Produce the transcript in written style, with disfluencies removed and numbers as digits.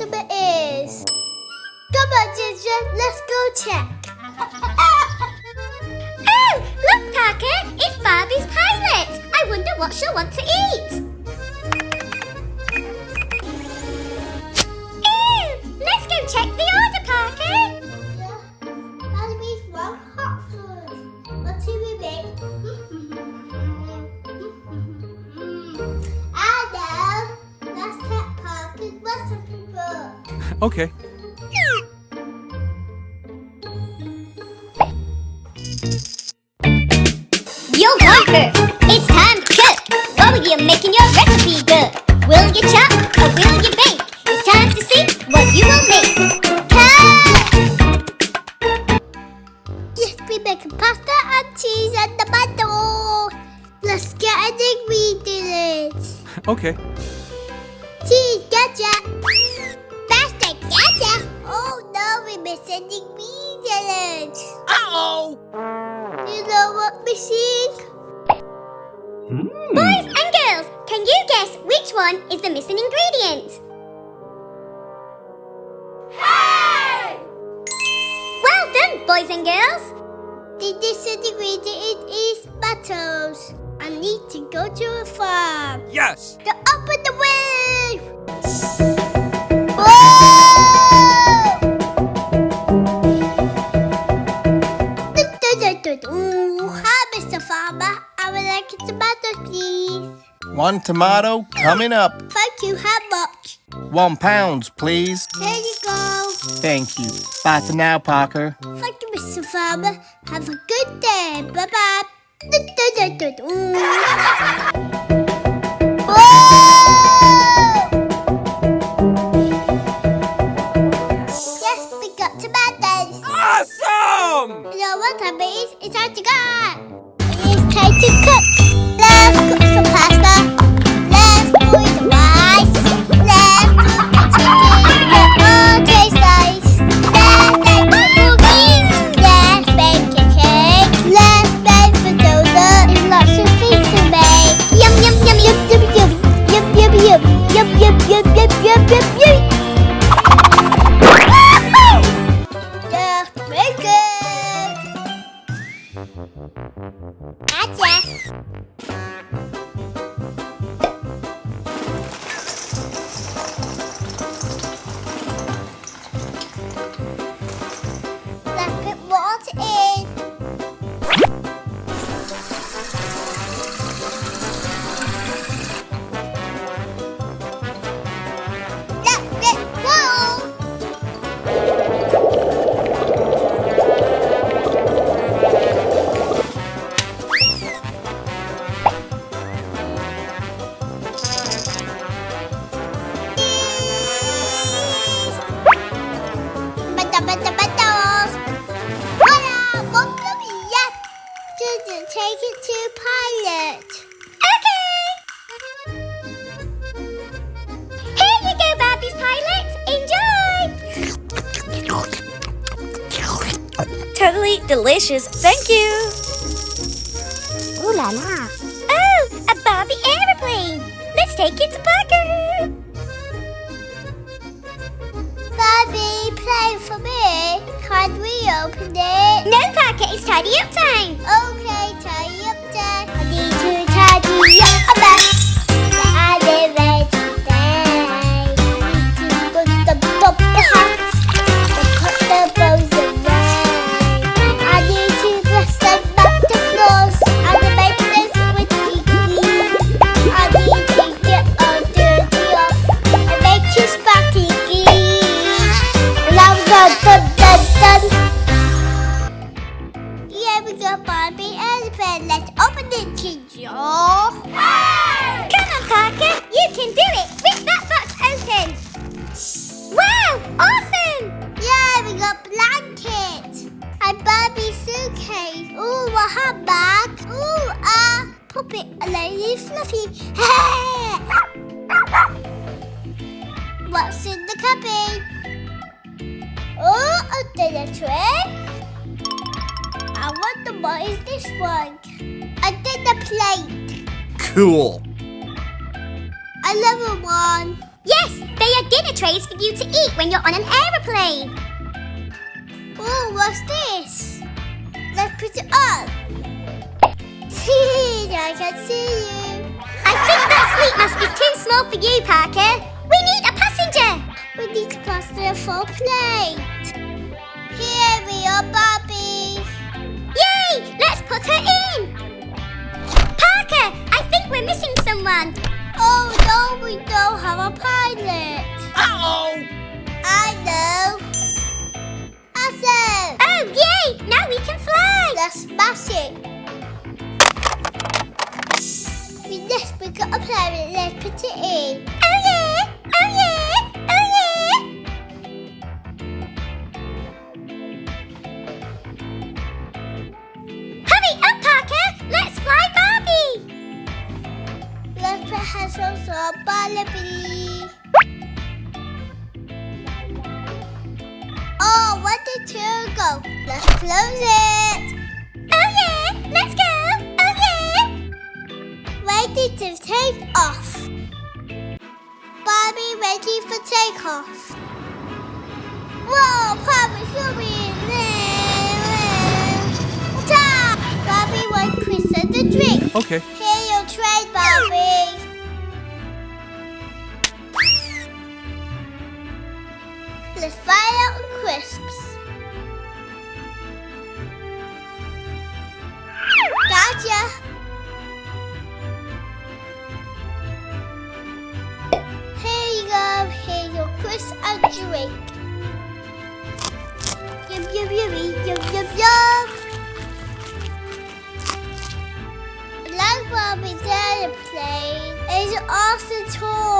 some it is. Come on, Ginger, let's go check. Oh, look, Parker, it's Barbie's pilot. I wonder what she'll want to eat. Oh, let's go check the order, Parker. Barbie's one hot food. What do we make? I know. Let's check Parker's recipe book. Okay. Yo, Parker, it's time to cook. What will you make in your recipe book? Will you chop or will you bake? It's time to see what you will make. Yes, we make pasta and cheese and tomato. Let's get an ingredients. Okay. Cheese, gotcha. Pasta, gotcha. Oh no, we missing ingredients. Uh-oh! You know what missing? Boys and girls, can you guess which one is the missing ingredient? Hey! Well done, boys and girls. The missing ingredient is tomatoes. I need to go to a farm. Yes! Get up in the way! Whoa! Ooh, hi, Mr. Farmer. I would like a tomato, please. 1 tomato coming up. Thank you. How much? £1, please. Here you go. Thank you. Bye for now, Parker. Thank you, Mr. Farmer. Have a good day. Bye-bye. Ooh. Whoa! Yes, we got tomatoes. Awesome! You know what time it is? It's time to go. It's time to cook. Let's cook some pasta. Let's boil the rice. Let's cook the chicken. Get all taste nice. Let's make the cookies. Let's bake a cake. Let's make the donut. And lots of things to make. Yum yum yum yum yum yum yum yum yum yum yum yum yum yum yum yum. Let's make it. Gotcha. Let's put water in. Let it roll. Tomatoes. Voila! Barbie, yes. Ginger, take it to pilot. Okay. Here you go, Barbie's pilot. Enjoy. Totally delicious. Thank you. Ooh la la. Oh, a Barbie aeroplane. Let's take it to Parker. Barbie, play for me. Can we open it? No, Parker, it's tidy up time. Okay, tidy up time. I need to tidy up a mess. I live it today. I need to put the top hats and put the bows away. I need to brush them back the floors and make this with the clean. I need to get all dirty off and make you sparkly clean. And I'm done. Here we go, Barbie elephant. Let's open the Ginger. Come on, Parker. You can do it. Rip that box open. Wow, awesome. Yeah, we got blankets. And Barbie suitcase. Ooh, a handbag. Ooh, a puppet. A lady fluffy. What's in the cupboard? Oh, a dinner tray. I wonder what is this one? A dinner plate. Cool. Another one. Yes, they are dinner trays for you to eat when you're on an aeroplane. Oh, what's this? Let's put it on. I can see you. I think that sleep mask is too small for you, Parker. We need a passenger. We need to pass the full plate. Here we are, Barbie. Yay! Let's put her in. Parker, I think we're missing someone. Oh no, we don't have a pilot. Uh-oh! I know. Awesome. Oh, yay! Now we can fly. Let's smash it. We got a pilot. Let's put it in. Oh yeah! Oh yeah! Oh yeah! Hurry up, Parker! Let's fly Barbie! Let's put her sauce on Barbie. Oh, where did you go? Let's close it. Oh yeah! Let's go! Oh yeah! Ready to take off. Barbie ready for takeoff. Whoa, Barbie, filming. Barbie wants Chris and the drink. Okay. Here your tray, Barbie. Let's fry out the crisps. Gotcha. Here you go. Here's your crisps and drink. Yum, yum, yummy, yum, yum, yum. Like Barbie's airplane is an awesome toy.